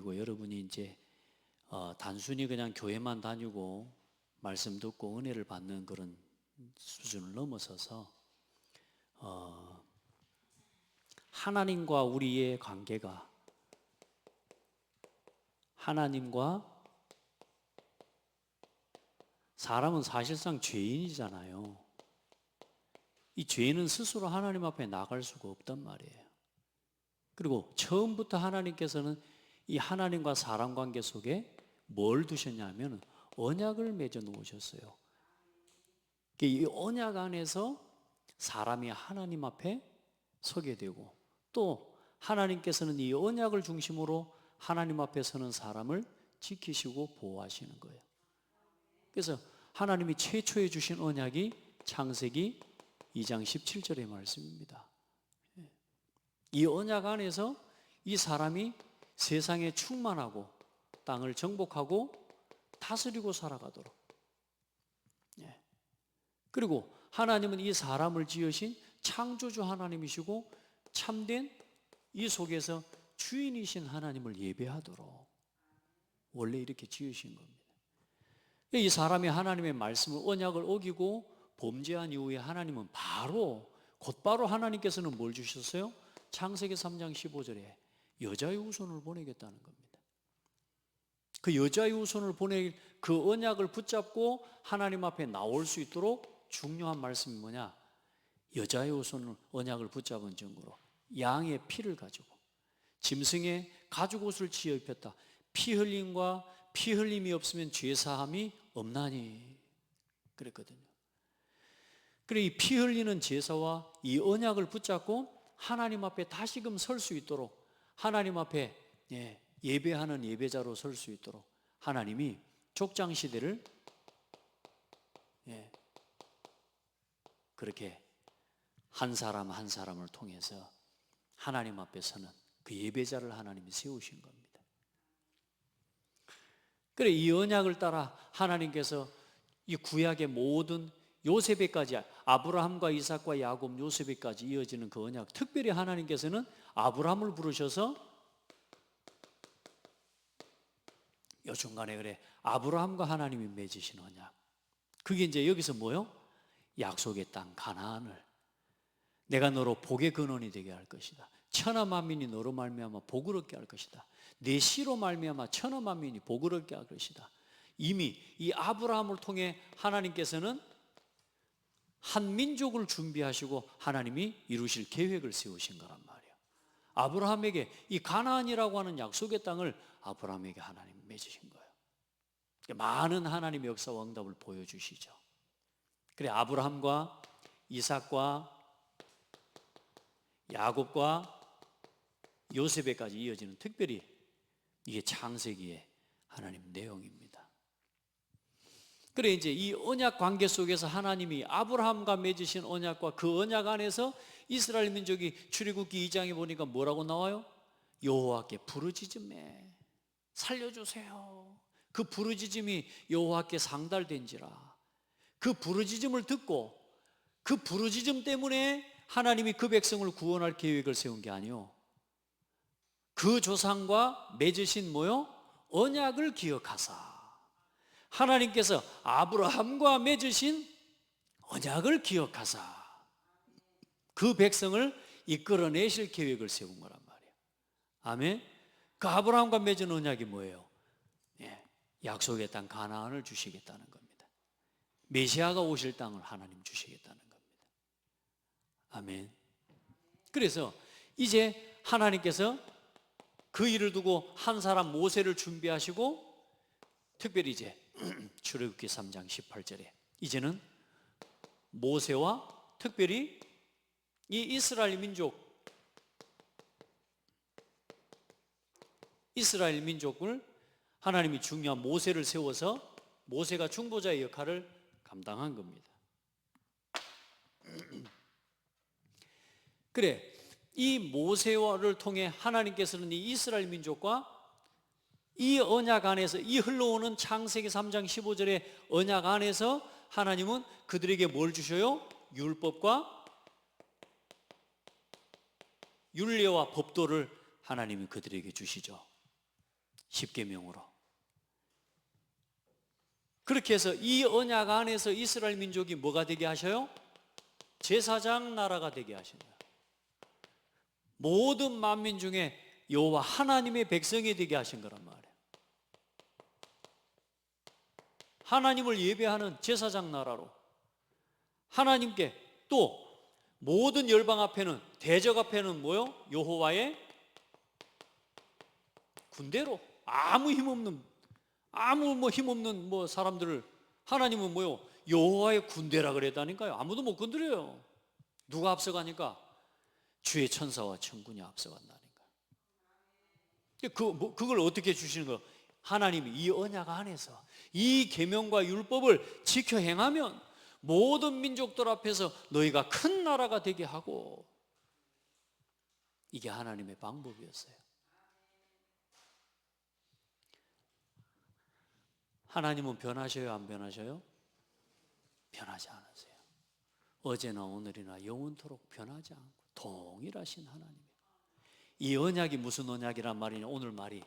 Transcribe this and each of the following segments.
그리고 여러분이 이제 단순히 그냥 교회만 다니고 말씀 듣고 은혜를 받는 그런 수준을 넘어서서 하나님과 우리의 관계가 하나님과 사람은 사실상 죄인이잖아요. 이 죄인은 스스로 하나님 앞에 나갈 수가 없단 말이에요. 그리고 처음부터 하나님께서는 이 하나님과 사람 관계 속에 뭘 두셨냐면 언약을 맺어 놓으셨어요. 이 언약 안에서 사람이 하나님 앞에 서게 되고 또 하나님께서는 이 언약을 중심으로 하나님 앞에 서는 사람을 지키시고 보호하시는 거예요. 그래서 하나님이 최초에 주신 언약이 창세기 2장 17절의 말씀입니다. 이 언약 안에서 이 사람이 세상에 충만하고 땅을 정복하고 다스리고 살아가도록. 그리고 하나님은 이 사람을 지으신 창조주 하나님이시고 참된 이 속에서 주인이신 하나님을 예배하도록 원래 이렇게 지으신 겁니다. 이 사람이 하나님의 말씀을 언약을 어기고 범죄한 이후에 하나님은 곧바로 하나님께서는 뭘 주셨어요? 창세기 3장 15절에 여자의 후손을 보내겠다는 겁니다. 그 여자의 후손을 보낼 그 언약을 붙잡고 하나님 앞에 나올 수 있도록 중요한 말씀이 뭐냐? 여자의 후손을 언약을 붙잡은 증거로 양의 피를 가지고 짐승의 가죽옷을 지어 입혔다. 피 흘림과 피 흘림이 없으면 죄 사함이 없나니 그랬거든요. 그래 이 피 흘리는 제사와 이 언약을 붙잡고 하나님 앞에 다시금 설 수 있도록 하나님 앞에 예배하는 예배자로 설 수 있도록 하나님이 족장 시대를 그렇게 한 사람 한 사람을 통해서 하나님 앞에 서는 그 예배자를 하나님이 세우신 겁니다. 그래 이 언약을 따라 하나님께서 이 구약의 모든 요셉에까지 아브라함과 이삭과 야곱 요셉에까지 이어지는 그 언약, 특별히 하나님께서는 아브라함을 부르셔서 요 중간에 그래 아브라함과 하나님이 맺으신 언약, 그게 이제 여기서 뭐요? 약속의 땅 가나안을 내가 너로 복의 근원이 되게 할 것이다. 천하 만민이 너로 말미암아 복을 얻게 할 것이다. 내 씨로 말미암아 천하 만민이 복을 얻게 할 것이다. 이미 이 아브라함을 통해 하나님께서는 한 민족을 준비하시고 하나님이 이루실 계획을 세우신 거란 말이에요. 아브라함에게 이 가나안이라고 하는 약속의 땅을 아브라함에게 하나님이 맺으신 거예요. 많은 하나님의 역사와 응답을 보여주시죠. 그래 아브라함과 이삭과 야곱과 요셉에까지 이어지는 특별히 이게 창세기의 하나님 내용입니다. 그래 이제 이 언약 관계 속에서 하나님이 아브라함과 맺으신 언약과 그 언약 안에서 이스라엘 민족이 출애굽기 2장에 보니까 뭐라고 나와요? 여호와께 부르짖음에 살려주세요. 그 부르짖음이 여호와께 상달된지라. 그 부르짖음을 듣고 그 부르짖음 때문에 하나님이 그 백성을 구원할 계획을 세운 게 아니요, 그 조상과 맺으신 뭐요? 언약을 기억하사 하나님께서 아브라함과 맺으신 언약을 기억하사 그 백성을 이끌어내실 계획을 세운 거란 말이에요. 아멘. 그 아브라함과 맺은 언약이 뭐예요? 약속의 땅 가나안을 주시겠다는 겁니다. 메시아가 오실 땅을 하나님 주시겠다는 겁니다. 아멘. 그래서 이제 하나님께서 그 일을 두고 한 사람 모세를 준비하시고 특별히 이제 출애굽기 3장 18절에 이제는 모세와 특별히 이 이스라엘 민족을 하나님이 중요한 모세를 세워서 모세가 중보자의 역할을 감당한 겁니다. 그래 이 모세를 통해 하나님께서는 이 이스라엘 민족과 이 언약 안에서 이 흘러오는 창세기 3장 15절의 언약 안에서 하나님은 그들에게 뭘 주셔요? 율법과 율례와 법도를 하나님이 그들에게 주시죠. 십계명으로. 그렇게 해서 이 언약 안에서 이스라엘 민족이 뭐가 되게 하셔요? 제사장 나라가 되게 하신다. 모든 만민 중에 여호와 하나님의 백성이 되게 하신 거란 말이에요. 하나님을 예배하는 제사장 나라로, 하나님께, 또 모든 열방 앞에는, 대적 앞에는 뭐요? 여호와의 군대로, 아무 힘없는 사람들을 하나님은 뭐요? 여호와의 군대라 그랬다니까요. 아무도 못 건드려요. 누가 앞서가니까? 주의 천사와 천군이 앞서간다니까. 그걸 어떻게 주시는 거예요? 하나님이 이 언약 안에서 이 계명과 율법을 지켜 행하면 모든 민족들 앞에서 너희가 큰 나라가 되게 하고, 이게 하나님의 방법이었어요. 하나님은 변하셔요, 안 변하셔요? 변하지 않으세요. 어제나 오늘이나 영원토록 변하지 않고 동일하신 하나님이에요. 이 언약이 무슨 언약이란 말이냐? 오늘 말이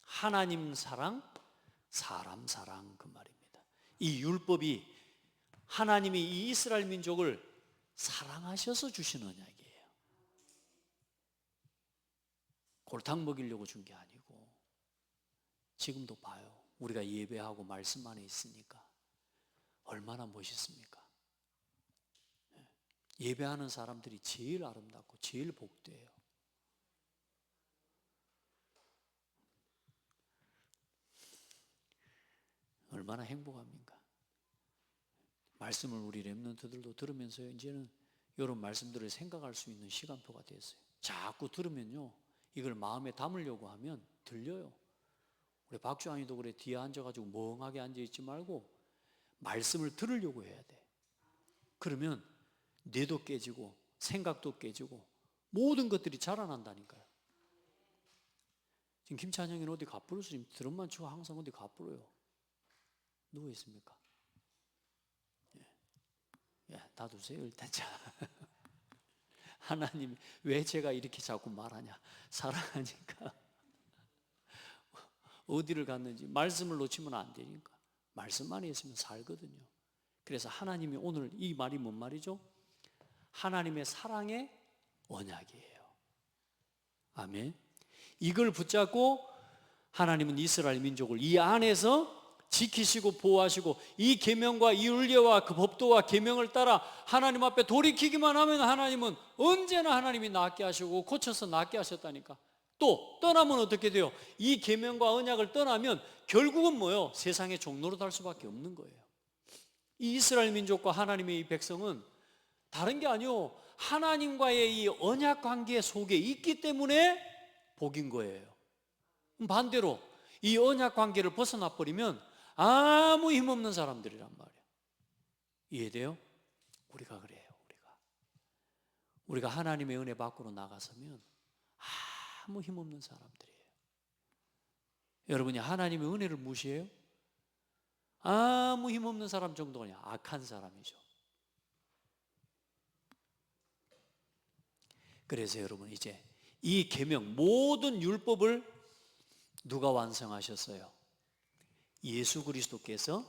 하나님 사랑, 사람 사랑, 그 말입니다. 이 율법이 하나님이 이 이스라엘 민족을 사랑하셔서 주신 언약이에요. 골탕 먹이려고 준 게 아니고. 지금도 봐요. 우리가 예배하고 말씀 안에 있으니까 얼마나 멋있습니까? 예배하는 사람들이 제일 아름답고 제일 복돼요. 얼마나 행복합니까? 말씀을 우리 렘넌트들도 들으면서요, 이제는 이런 말씀들을 생각할 수 있는 시간표가 됐어요. 자꾸 들으면요, 이걸 마음에 담으려고 하면 들려요. 우리 박주환이도 그래, 뒤에 앉아가지고 멍하게 앉아있지 말고 말씀을 들으려고 해야 돼. 그러면 뇌도 깨지고 생각도 깨지고 모든 것들이 자라난다니까요. 지금 김찬영이는 어디 가불어서 지금 드럼만 치고 항상 어디 가불어요. 누워 있습니까? 예, 놔두세요 일단. 자, 하나님 왜 제가 이렇게 자꾸 말하냐? 사랑하니까. 어디를 갔는지 말씀을 놓치면 안 되니까. 말씀만 있으면 살거든요. 그래서 하나님이 오늘 이 말이 뭔 말이죠? 하나님의 사랑의 언약이에요. 아멘. 이걸 붙잡고 하나님은 이스라엘 민족을 이 안에서 지키시고 보호하시고, 이 계명과 이 율례와 그 법도와 계명을 따라 하나님 앞에 돌이키기만 하면 하나님은 언제나 하나님이 낫게 하시고 고쳐서 낫게 하셨다니까. 또 떠나면 어떻게 돼요? 이 계명과 언약을 떠나면 결국은 뭐예요? 세상의 종로로 달 수밖에 없는 거예요. 이 이스라엘 민족과 하나님의 이 백성은 다른 게 아니요, 하나님과의 이 언약 관계 속에 있기 때문에 복인 거예요. 반대로 이 언약 관계를 벗어나 버리면 아무 힘없는 사람들이란 말이에요. 이해돼요? 우리가 그래요. 우리가 하나님의 은혜 밖으로 나가서면 아무 힘없는 사람들이에요. 여러분이 하나님의 은혜를 무시해요? 아무 힘없는 사람 정도가 아니라 악한 사람이죠. 그래서 여러분, 이제 이 계명, 모든 율법을 누가 완성하셨어요? 예수 그리스도께서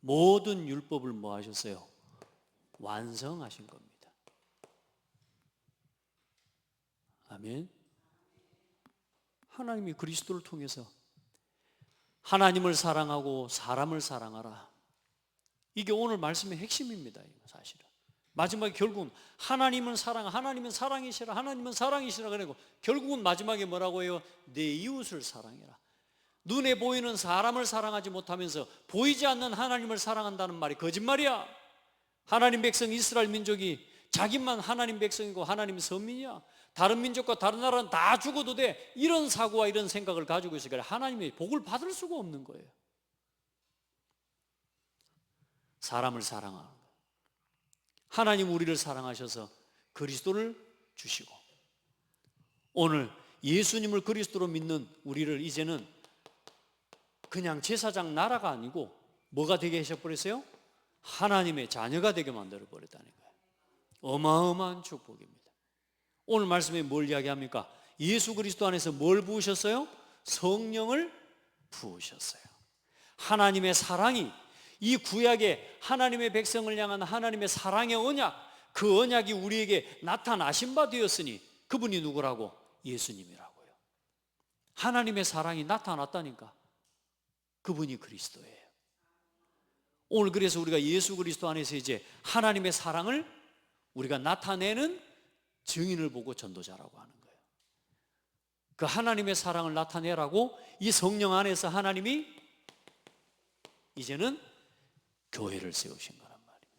모든 율법을 뭐 하셨어요? 완성하신 겁니다. 아멘. 하나님이 그리스도를 통해서 하나님을 사랑하고 사람을 사랑하라. 이게 오늘 말씀의 핵심입니다. 사실은 마지막에 결국은 하나님은 사랑이시라, 하나님은 사랑이시라 그러고 결국은 마지막에 뭐라고 해요? 내 이웃을 사랑해라. 눈에 보이는 사람을 사랑하지 못하면서 보이지 않는 하나님을 사랑한다는 말이 거짓말이야. 하나님 백성 이스라엘 민족이 자기만 하나님 백성이고 하나님 선민이야. 다른 민족과 다른 나라는 다 죽어도 돼. 이런 사고와 이런 생각을 가지고 있으니까 하나님의 복을 받을 수가 없는 거예요. 사람을 사랑하는 거예요. 하나님 우리를 사랑하셔서 그리스도를 주시고, 오늘 예수님을 그리스도로 믿는 우리를 이제는 그냥 제사장 나라가 아니고 뭐가 되게 하셔버렸어요? 하나님의 자녀가 되게 만들어 버렸다는 거예요. 어마어마한 축복입니다. 오늘 말씀에 뭘 이야기합니까? 예수 그리스도 안에서 뭘 부으셨어요? 성령을 부으셨어요. 하나님의 사랑이, 이 구약의 하나님의 백성을 향한 하나님의 사랑의 언약, 그 언약이 우리에게 나타나신 바 되었으니 그분이 누구라고? 예수님이라고요. 하나님의 사랑이 나타났다니까. 그분이 그리스도예요. 오늘 그래서 우리가 예수 그리스도 안에서 이제 하나님의 사랑을 우리가 나타내는 증인을 보고 전도자라고 하는 거예요. 그 하나님의 사랑을 나타내라고 이 성령 안에서 하나님이 이제는 교회를 세우신 거란 말이에요.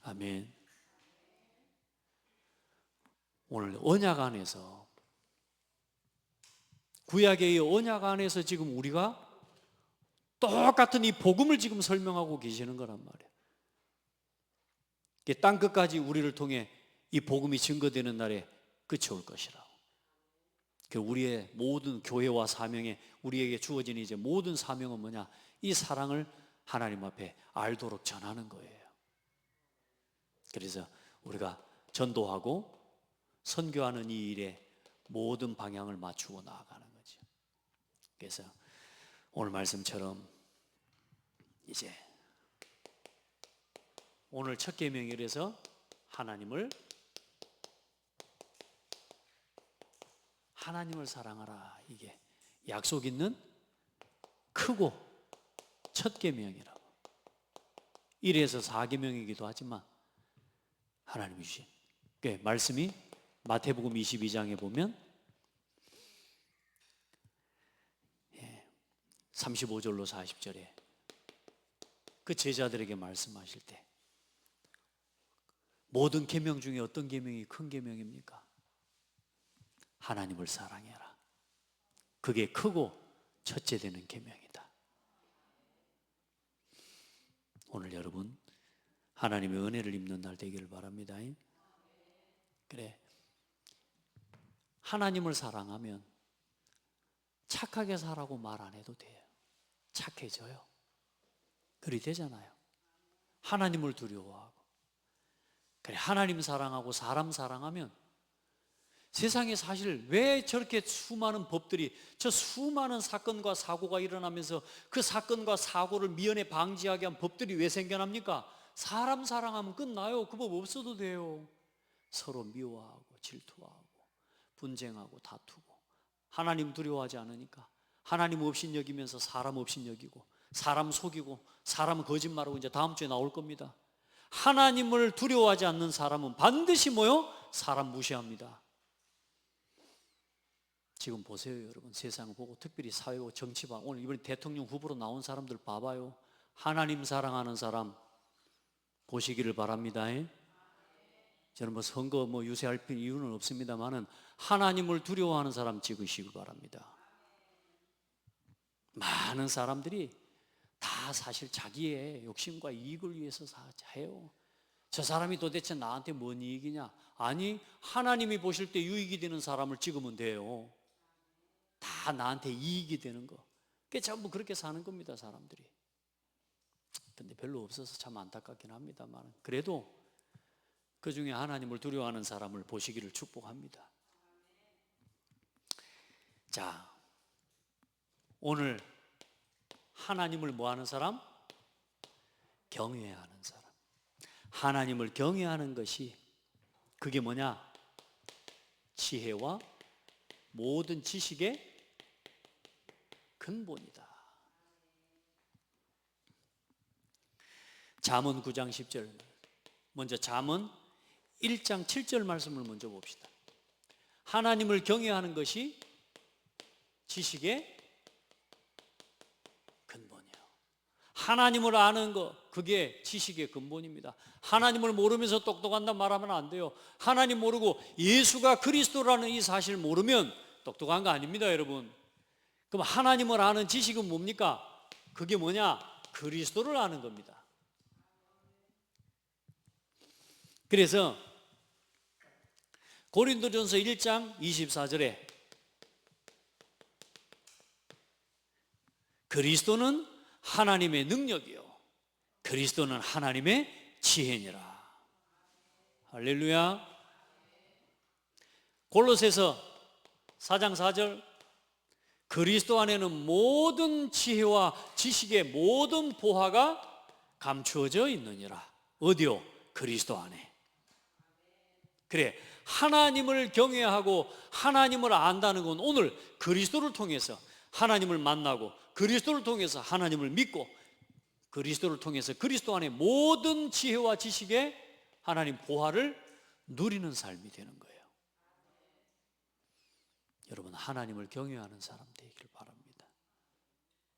아멘. 오늘 언약 안에서, 구약의 이 언약 안에서 지금 우리가 똑같은 이 복음을 지금 설명하고 계시는 거란 말이에요. 땅 끝까지 우리를 통해 이 복음이 증거되는 날에 끝이 올 것이라고. 우리의 모든 교회와 사명에, 우리에게 주어진 이제 모든 사명은 뭐냐? 이 사랑을 하나님 앞에 알도록 전하는 거예요. 그래서 우리가 전도하고 선교하는 이 일에 모든 방향을 맞추고 나아가는 거죠. 그래서 오늘 말씀처럼 이제 오늘 첫 계명이라서 하나님을 사랑하라, 이게 약속 있는 크고 첫 계명이라고. 1에서 4계명이기도 하지만 하나님이 주신 말씀이 마태복음 22장에 보면 35절로 40절에 그 제자들에게 말씀하실 때 모든 계명 중에 어떤 계명이 큰 계명입니까? 하나님을 사랑해라. 그게 크고 첫째 되는 계명이다. 오늘 여러분 하나님의 은혜를 입는 날 되기를 바랍니다. 그래, 하나님을 사랑하면 착하게 살라고 말 안 해도 돼요. 착해져요. 그리 되잖아요. 하나님을 두려워하고. 그래, 하나님 사랑하고 사람 사랑하면 세상에 사실 왜 저렇게 수많은 법들이, 저 수많은 사건과 사고가 일어나면서 그 사건과 사고를 미연에 방지하게 한 법들이 왜 생겨납니까? 사람 사랑하면 끝나요. 그 법 없어도 돼요. 서로 미워하고 질투하고 분쟁하고 다투고 하나님 두려워하지 않으니까 하나님 없인 여기면서 사람 없인 여기고 사람 속이고 사람 거짓말하고 이제 다음 주에 나올 겁니다. 하나님을 두려워하지 않는 사람은 반드시 뭐요? 사람 무시합니다. 지금 보세요 여러분, 세상을 보고 특별히 사회고 정치 봐. 오늘 이번에 대통령 후보로 나온 사람들 봐봐요. 하나님 사랑하는 사람 보시기를 바랍니다. 저는 뭐 선거 유세할 이유는 없습니다만은 하나님을 두려워하는 사람 찍으시기 바랍니다. 많은 사람들이 다 사실 자기의 욕심과 이익을 위해서 해요. 저 사람이 도대체 나한테 뭔 이익이냐? 아니, 하나님이 보실 때 유익이 되는 사람을 찍으면 돼요. 다 나한테 이익이 되는 거. 그게 전부 그렇게 사는 겁니다, 사람들이. 근데 별로 없어서 참 안타깝긴 합니다만 그래도 그 중에 하나님을 두려워하는 사람을 보시기를 축복합니다. 자, 오늘 하나님을 뭐하는 사람? 경외하는 사람. 하나님을 경외하는 것이 그게 뭐냐? 지혜와 모든 지식의 근본이다. 잠언 9장 10절. 먼저 잠언 1장 7절 말씀을 먼저 봅시다. 하나님을 경외하는 것이 지식의 근본이에요. 하나님을 아는 것, 그게 지식의 근본입니다. 하나님을 모르면서 똑똑한다 말하면 안 돼요. 하나님 모르고 예수가 그리스도라는 이 사실 모르면 똑똑한 거 아닙니다, 여러분. 그럼 하나님을 아는 지식은 뭡니까? 그게 뭐냐? 그리스도를 아는 겁니다. 그래서 고린도전서 1장 24절에 그리스도는 하나님의 능력이요 그리스도는 하나님의 지혜니라. 할렐루야. 골로새서 4장 4절, 그리스도 안에는 모든 지혜와 지식의 모든 보화가 감추어져 있느니라. 어디요? 그리스도 안에. 그래, 하나님을 경외하고 하나님을 안다는 건 오늘 그리스도를 통해서 하나님을 만나고 그리스도를 통해서 하나님을 믿고 그리스도를 통해서 그리스도 안에 모든 지혜와 지식의 하나님 보화를 누리는 삶이 되는 거예요. 여러분, 하나님을 경외하는 사람 되기를 바랍니다.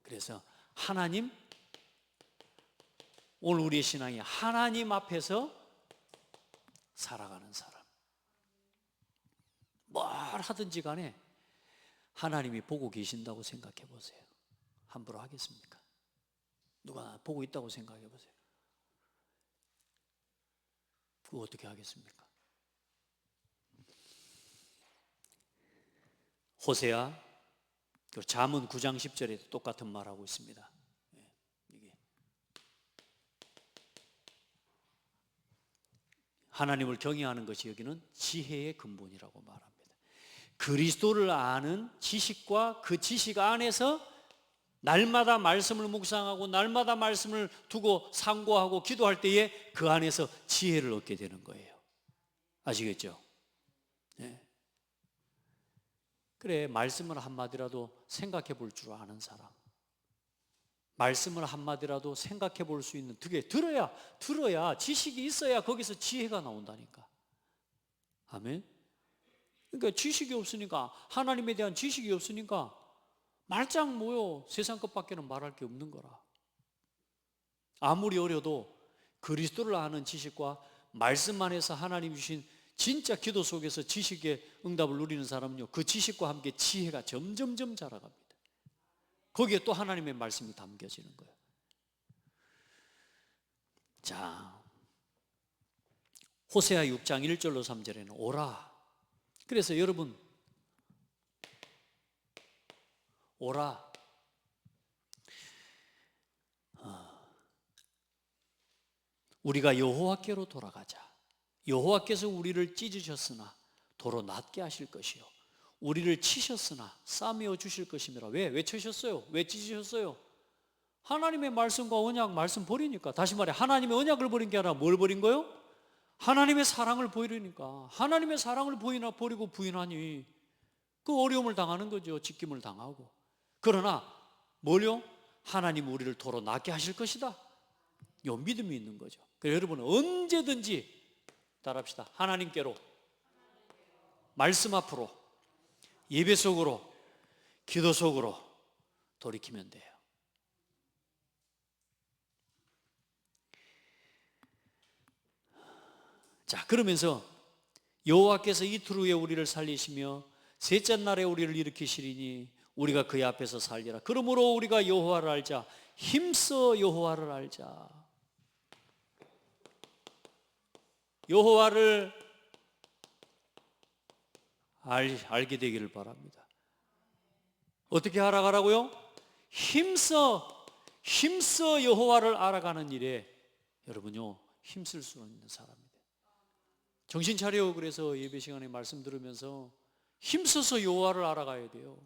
그래서 하나님, 오늘 우리의 신앙이 하나님 앞에서 살아가는 사람. 뭘 하든지 간에 하나님이 보고 계신다고 생각해 보세요. 함부로 하겠습니까? 누가 보고 있다고 생각해 보세요. 그거 어떻게 하겠습니까? 호세아, 잠언 9장 10절에 똑같은 말하고 있습니다. 이게 하나님을 경외하는 것이 여기는 지혜의 근본이라고 말합니다. 그리스도를 아는 지식과 그 지식 안에서 날마다 말씀을 묵상하고 날마다 말씀을 두고 상고하고 기도할 때에 그 안에서 지혜를 얻게 되는 거예요. 아시겠죠? 네. 그래, 말씀을 한마디라도 생각해 볼 줄 아는 사람, 말씀을 한마디라도 생각해 볼 수 있는, 들어야 지식이 있어야 거기서 지혜가 나온다니까. 아멘. 그러니까 지식이 없으니까, 하나님에 대한 지식이 없으니까 말짱 뭐요, 세상 것밖에는 말할 게 없는 거라. 아무리 어려도 그리스도를 아는 지식과 말씀 안에서 하나님 주신 진짜 기도 속에서 지식의 응답을 누리는 사람은요, 그 지식과 함께 지혜가 점점점 자라갑니다. 거기에 또 하나님의 말씀이 담겨지는 거예요. 자, 호세아 6장 1절로 3절에는 오라. 그래서 여러분, 오라. 우리가 여호와께로 돌아가자. 여호와께서 우리를 찢으셨으나 도로 낫게 하실 것이요, 우리를 치셨으나 싸매어 주실 것이니라. 왜 치셨어요? 왜 찢으셨어요? 하나님의 말씀과 언약, 말씀 버리니까. 다시 말해, 하나님의 언약을 버린 게 아니라 뭘 버린 거예요? 하나님의 사랑을 버리니까. 하나님의 사랑을 버리고 부인하니 그 어려움을 당하는 거죠. 직김을 당하고. 그러나 뭘요? 하나님 우리를 도로 낫게 하실 것이다, 요 믿음이 있는 거죠. 그래서 여러분은 언제든지 따라합시다. 하나님께로, 말씀 앞으로, 예배 속으로, 기도 속으로 돌이키면 돼요. 자, 그러면서 여호와께서 이틀 후에 우리를 살리시며 셋째 날에 우리를 일으키시리니 우리가 그의 앞에서 살리라. 그러므로 우리가 여호와를 알자. 힘써 여호와를 알자. 여호와를 알게 되기를 바랍니다. 어떻게 알아가라고요? 힘써 여호와를 알아가는 일에 여러분요, 힘쓸 수 있는 사람입니다. 정신 차려. 그래서 예배 시간에 말씀 들으면서 힘써서 여호와를 알아가야 돼요.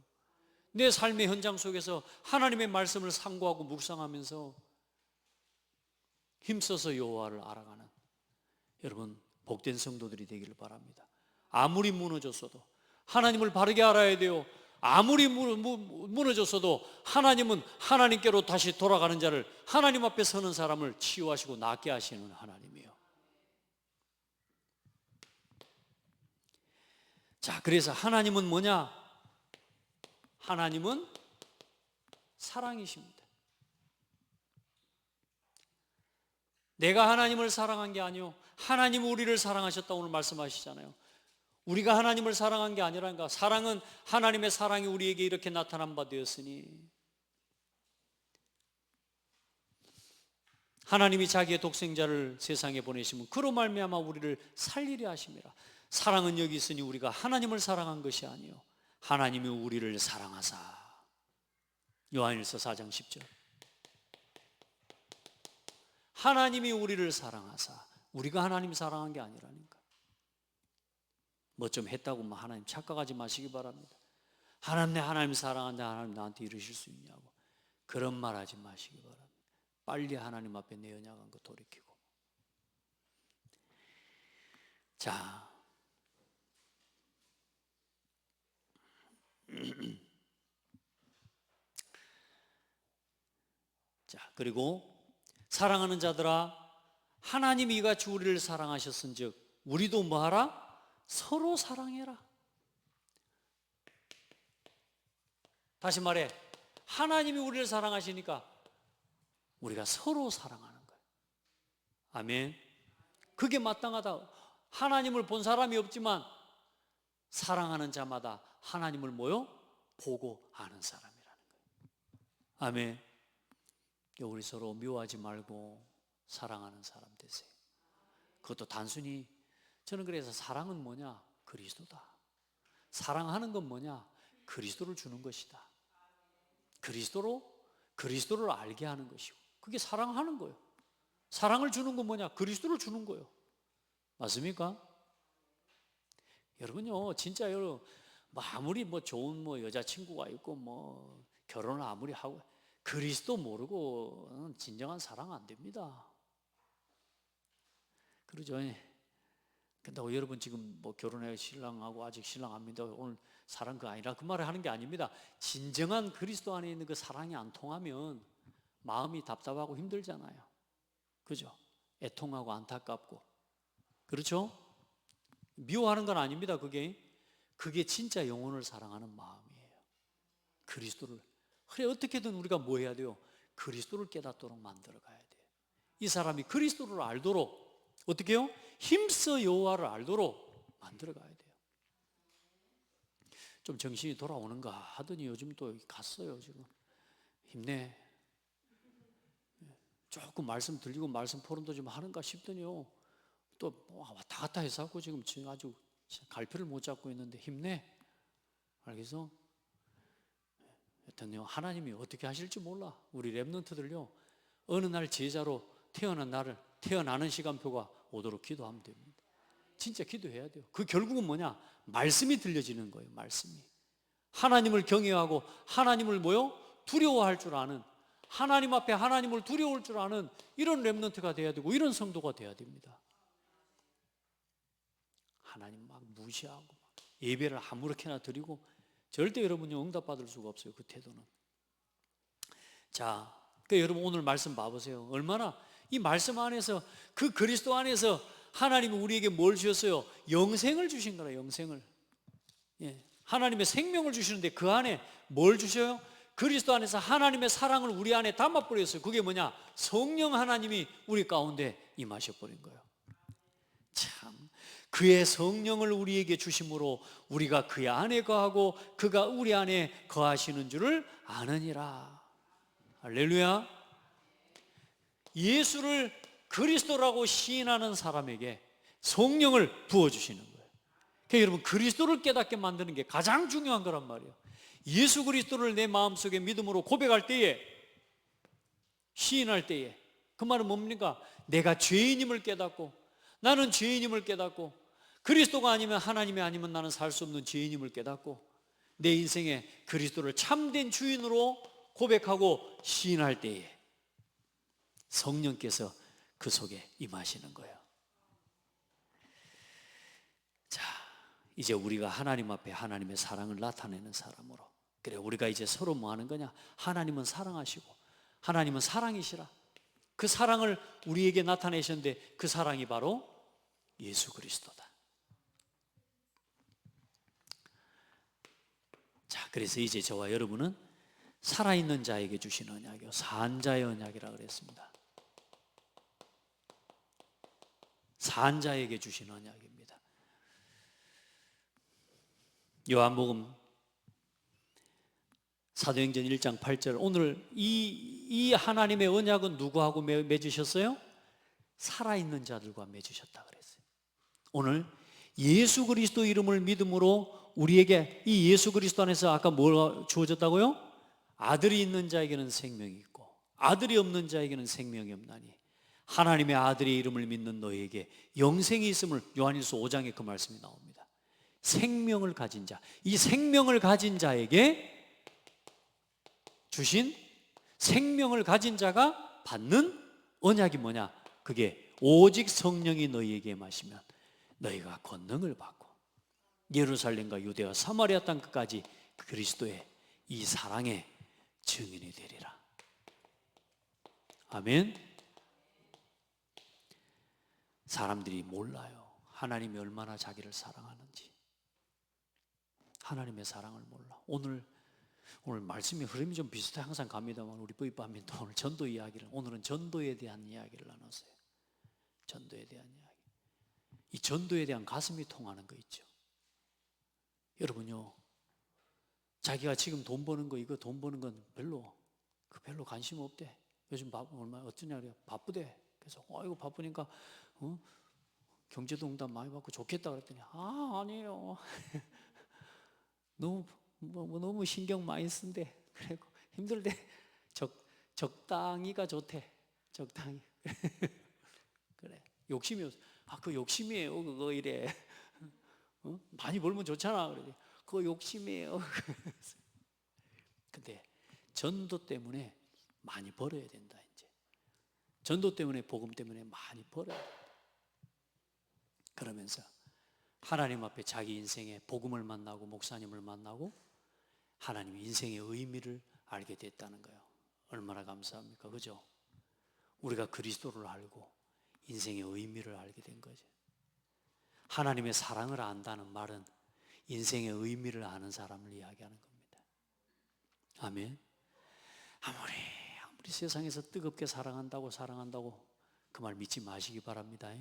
내 삶의 현장 속에서 하나님의 말씀을 상고하고 묵상하면서 힘써서 여호와를 알아가는 여러분, 복된 성도들이 되기를 바랍니다. 아무리 무너졌어도 하나님을 바르게 알아야 돼요. 아무리 무너졌어도 하나님은 하나님께로 다시 돌아가는 자를, 하나님 앞에 서는 사람을 치유하시고 낫게 하시는 하나님이에요. 자, 그래서 하나님은 뭐냐? 하나님은 사랑이십니다. 내가 하나님을 사랑한 게 아니요, 하나님은 우리를 사랑하셨다 오늘 말씀하시잖아요. 우리가 하나님을 사랑한 게 아니라니까. 사랑은 하나님의 사랑이 우리에게 이렇게 나타난 바 되었으니, 하나님이 자기의 독생자를 세상에 보내시면 그로 말미암아 우리를 살리려 하심이라. 사랑은 여기 있으니 우리가 하나님을 사랑한 것이 아니요, 하나님이 우리를 사랑하사. 요한일서 4장 10절. 하나님이 우리를 사랑하사. 우리가 하나님 사랑한 게 아니라니까. 뭐 좀 했다고 뭐 하나님 착각하지 마시기 바랍니다. 하나님 사랑하는데 하나님 나한테 이러실 수 있냐고 그런 말 하지 마시기 바랍니다. 빨리 하나님 앞에 내 연약한 거 돌이키고. 자, 그리고 사랑하는 자들아, 하나님이 이같이 우리를 사랑하셨은즉 우리도 뭐하라? 서로 사랑해라. 다시 말해, 하나님이 우리를 사랑하시니까 우리가 서로 사랑하는 거예요. 아멘. 그게 마땅하다. 하나님을 본 사람이 없지만 사랑하는 자마다 하나님을 보고 아는 사람이라는 거예요. 아멘. 우리 서로 미워하지 말고 사랑하는 사람 되세요. 그것도 단순히, 저는 그래서 사랑은 뭐냐? 그리스도다. 사랑하는 건 뭐냐? 그리스도를 주는 것이다. 그리스도를 알게 하는 것이고, 그게 사랑하는 거예요. 사랑을 주는 건 뭐냐? 그리스도를 주는 거예요. 맞습니까? 여러분요, 진짜 여러분, 아무리 좋은 여자친구가 있고 결혼을 아무리 하고 그리스도 모르고 진정한 사랑 안 됩니다. 그러죠. 근데 여러분 지금 결혼해 신랑하고 아직 신랑 안 믿어 오늘 사랑 그거 아니라 그 말을 하는 게 아닙니다. 진정한 그리스도 안에 있는 그 사랑이 안 통하면 마음이 답답하고 힘들잖아요. 그죠? 애통하고 안타깝고. 그렇죠? 미워하는 건 아닙니다. 그게 진짜 영혼을 사랑하는 마음이에요. 그리스도를. 그래, 어떻게든 우리가 뭐 해야 돼요? 그리스도를 깨닫도록 만들어 가야 돼요. 이 사람이 그리스도를 알도록 어떻게 해요? 힘써 여호와를 알도록 만들어 가야 돼요. 좀 정신이 돌아오는가 하더니 요즘 또 갔어요. 지금 힘내. 조금 말씀 들리고 말씀 포럼도 좀 하는가 싶더니요, 또 왔다 갔다 해서 지금 아주 갈피를 못 잡고 있는데 힘내. 알겠어? 하여튼요, 하나님이 어떻게 하실지 몰라. 우리 랩런트들요, 어느 날 제자로 태어나는 시간표가 오도록 기도하면 됩니다. 진짜 기도해야 돼요. 그 결국은 뭐냐? 말씀이 들려지는 거예요. 말씀이. 하나님을 경외하고 하나님을 두려워할 줄 아는, 하나님 앞에 하나님을 두려워할 줄 아는 이런 랩런트가 돼야 되고, 이런 성도가 돼야 됩니다. 하나님 막 무시하고 예배를 아무렇게나 드리고 절대 여러분이 응답받을 수가 없어요. 그 태도는. 자, 여러분 오늘 말씀 봐보세요. 얼마나 이 말씀 안에서, 그 그리스도 안에서 하나님이 우리에게 뭘 주셨어요? 영생을 주신 거라. 영생을. 하나님의 생명을 주시는데 그 안에 뭘 주셔요? 그리스도 안에서 하나님의 사랑을 우리 안에 담아버렸어요. 그게 뭐냐? 성령 하나님이 우리 가운데 임하셔버린 거예요. 참, 그의 성령을 우리에게 주심으로 우리가 그의 안에 거하고 그가 우리 안에 거하시는 줄을 아느니라. 할렐루야. 예수를 그리스도라고 시인하는 사람에게 성령을 부어주시는 거예요. 그러니까 여러분, 그리스도를 깨닫게 만드는 게 가장 중요한 거란 말이에요. 예수 그리스도를 내 마음속에 믿음으로 고백할 때에, 시인할 때에, 그 말은 뭡니까? 내가 죄인임을 깨닫고, 나는 죄인임을 깨닫고, 그리스도가 아니면, 하나님이 아니면 나는 살 수 없는 죄인임을 깨닫고, 내 인생에 그리스도를 참된 주인으로 고백하고 시인할 때에 성령께서 그 속에 임하시는 거예요. 자, 이제 우리가 하나님 앞에 하나님의 사랑을 나타내는 사람으로, 그래, 우리가 이제 서로 뭐 하는 거냐? 하나님은 사랑하시고 하나님은 사랑이시라. 그 사랑을 우리에게 나타내셨는데 그 사랑이 바로 예수 그리스도다. 자, 그래서 이제 저와 여러분은 살아있는 자에게 주신 언약이요, 산자의 언약이라고 그랬습니다. 산자에게 주신 언약입니다. 요한복음 사도행전 1장 8절, 오늘 이 하나님의 언약은 누구하고 맺으셨어요? 살아있는 자들과 맺으셨다 그랬어요. 오늘 예수 그리스도 이름을 믿음으로 우리에게 이 예수 그리스도 안에서 아까 뭘 주어졌다고요? 아들이 있는 자에게는 생명이 있고 아들이 없는 자에게는 생명이 없나니 하나님의 아들의 이름을 믿는 너희에게 영생이 있음을, 요한일서 5장에 그 말씀이 나옵니다. 생명을 가진 자, 이 생명을 가진 자에게 주신 생명을 가진 자가 받는 언약이 뭐냐? 그게 오직 성령이 너희에게 마시면 너희가 권능을 받고 예루살렘과 유대와 사마리아 땅 끝까지 그리스도의 이 사랑의 증인이 되리라. 아멘. 사람들이 몰라요. 하나님이 얼마나 자기를 사랑하는지. 하나님의 사랑을 몰라. 오늘 말씀의 흐름이 좀 비슷해 항상 갑니다만 우리 부입하면 또 오늘 전도 이야기를, 오늘은 전도에 대한 이야기를 나눴어요. 전도에 대한 이야기. 이 전도에 대한 가슴이 통하는 거 있죠. 여러분요, 자기가 지금 돈 버는 거, 이거 돈 버는 건 별로 관심 없대. 요즘 얼마 어쩌냐 그래요. 바쁘대. 그래서 이거 바쁘니까 경제도 응답 많이 받고 좋겠다 그랬더니 아니에요. 너무 신경 많이 쓴대. 그리고 힘들대. 적당히가 좋대. 적당히. 그래. 욕심이 없어. 그 욕심이에요. 그거 이래. 많이 벌면 좋잖아. 그래. 그거 욕심이에요. 근데 전도 때문에 많이 벌어야 된다. 이제 전도 때문에, 복음 때문에 많이 벌어야 된다. 그러면서 하나님 앞에 자기 인생의 복음을 만나고 목사님을 만나고 하나님의 인생의 의미를 알게 됐다는 거예요. 얼마나 감사합니까? 그죠? 우리가 그리스도를 알고 인생의 의미를 알게 된 거죠. 하나님의 사랑을 안다는 말은 인생의 의미를 아는 사람을 이야기하는 겁니다. 아멘. 아무리 세상에서 뜨겁게 사랑한다고 그 말 믿지 마시기 바랍니다.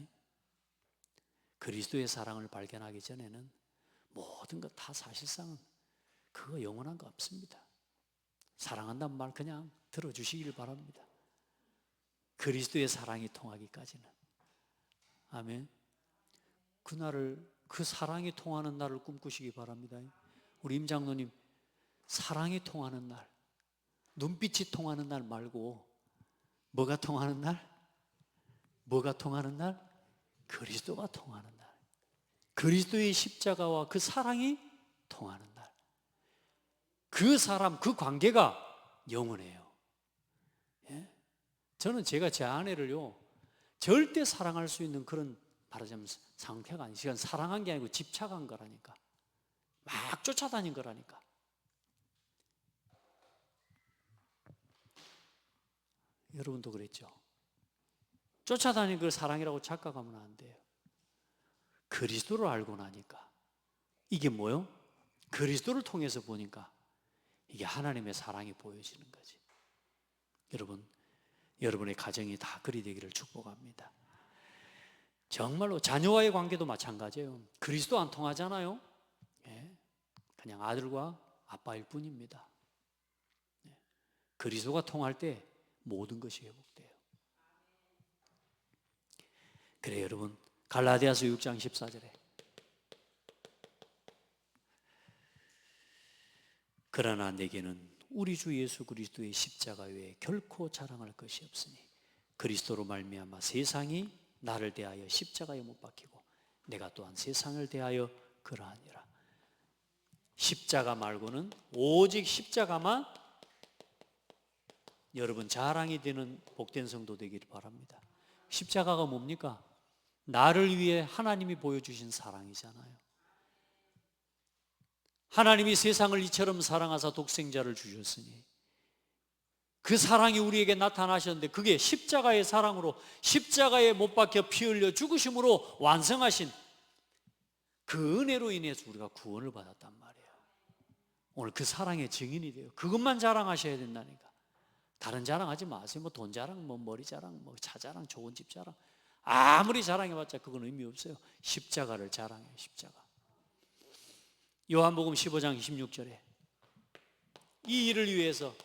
그리스도의 사랑을 발견하기 전에는 모든 것 다 사실상은 그거 영원한 거 없습니다. 사랑한다는 말 그냥 들어주시길 바랍니다. 그리스도의 사랑이 통하기까지는. 아멘. 그 사랑이 통하는 날을 꿈꾸시기 바랍니다. 우리 임 장로님, 사랑이 통하는 날, 눈빛이 통하는 날 말고 뭐가 통하는 날? 뭐가 통하는 날? 그리스도가 통하는 날. 그리스도의 십자가와 그 사랑이 통하는 날. 그 사람, 그 관계가 영원해요. 예? 저는 제가 제 아내를요, 절대 사랑할 수 있는 그런 말하자면 상태가 아니에요. 시간 사랑한 게 아니고 집착한 거라니까. 막 쫓아다닌 거라니까. 여러분도 그랬죠? 쫓아다니는 걸 사랑이라고 착각하면 안 돼요. 그리스도를 알고 나니까 이게 뭐요? 그리스도를 통해서 보니까 이게 하나님의 사랑이 보여지는 거지. 여러분의 가정이 다 그리 되기를 축복합니다. 정말로 자녀와의 관계도 마찬가지예요. 그리스도 안 통하잖아요. 예, 그냥 아들과 아빠일 뿐입니다. 예, 그리스도가 통할 때 모든 것이 회복돼요. 그래 여러분, 갈라디아서 6장 14절에 그러나 내게는 우리 주 예수 그리스도의 십자가 외에 결코 자랑할 것이 없으니 그리스도로 말미암아 세상이 나를 대하여 십자가에 못 박히고 내가 또한 세상을 대하여 그러하니라. 십자가 말고는 오직 십자가만 여러분 자랑이 되는 복된 성도 되기를 바랍니다. 십자가가 뭡니까? 나를 위해 하나님이 보여주신 사랑이잖아요. 하나님이 세상을 이처럼 사랑하사 독생자를 주셨으니 그 사랑이 우리에게 나타나셨는데 그게 십자가의 사랑으로 십자가에 못 박혀 피 흘려 죽으심으로 완성하신 그 은혜로 인해서 우리가 구원을 받았단 말이에요. 오늘 그 사랑의 증인이 돼요. 그것만 자랑하셔야 된다니까. 다른 자랑하지 마세요. 뭐 돈 자랑, 뭐 머리 자랑, 뭐 차 자랑, 좋은 집 자랑. 아무리 자랑해봤자 그건 의미 없어요. 십자가를 자랑해요. 십자가. 요한복음 15장 26절에 이 일을 위해서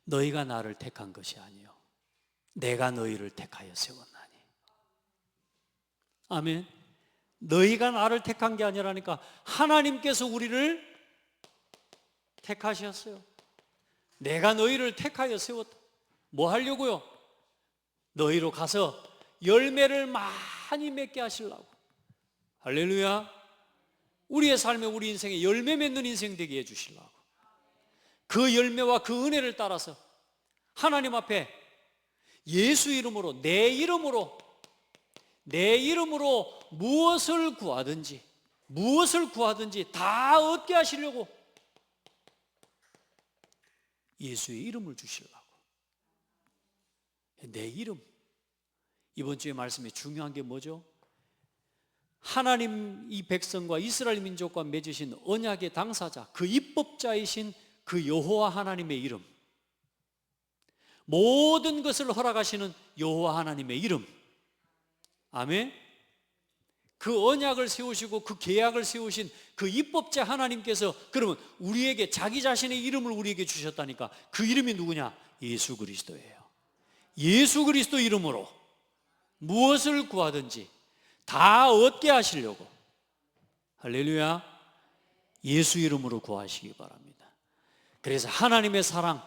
너희가 나를 택한 것이 아니요 내가 너희를 택하여 세웠나니. 아멘. 너희가 나를 택한 게 아니라니까 하나님께서 우리를 택하셨어요. 내가 너희를 택하여 세웠다. 뭐 하려고요? 너희로 가서 열매를 많이 맺게 하시려고. 할렐루야. 우리의 삶에 우리 인생에 열매 맺는 인생 되게 해주시려고, 그 열매와 그 은혜를 따라서 하나님 앞에 예수 이름으로, 내 이름으로 무엇을 구하든지 다 얻게 하시려고 예수의 이름을 주시려고. 내 이름. 이번 주의 말씀에 중요한 게 뭐죠? 하나님 이 백성과 이스라엘 민족과 맺으신 언약의 당사자, 그 입법자이신 그 여호와 하나님의 이름, 모든 것을 허락하시는 여호와 하나님의 이름. 아멘. 그 언약을 세우시고 그 계약을 세우신 그 입법자 하나님께서 그러면 우리에게 자기 자신의 이름을 우리에게 주셨다니까. 그 이름이 누구냐? 예수 그리스도예요. 예수 그리스도 이름으로 무엇을 구하든지 다 얻게 하시려고, 할렐루야, 예수 이름으로 구하시기 바랍니다. 그래서 하나님의 사랑,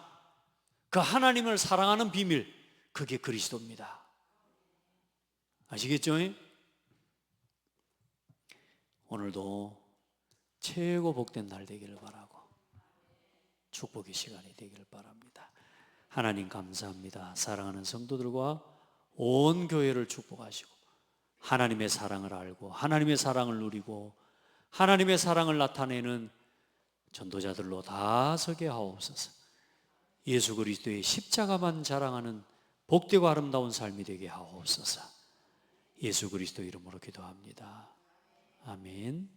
그 하나님을 사랑하는 비밀, 그게 그리스도입니다. 아시겠죠? 오늘도 최고 복된 날 되기를 바라고 축복의 시간이 되기를 바랍니다. 하나님 감사합니다. 사랑하는 성도들과 온 교회를 축복하시고 하나님의 사랑을 알고 하나님의 사랑을 누리고 하나님의 사랑을 나타내는 전도자들로 다 서게 하옵소서. 예수 그리스도의 십자가만 자랑하는 복되고 아름다운 삶이 되게 하옵소서. 예수 그리스도 이름으로 기도합니다. 아멘.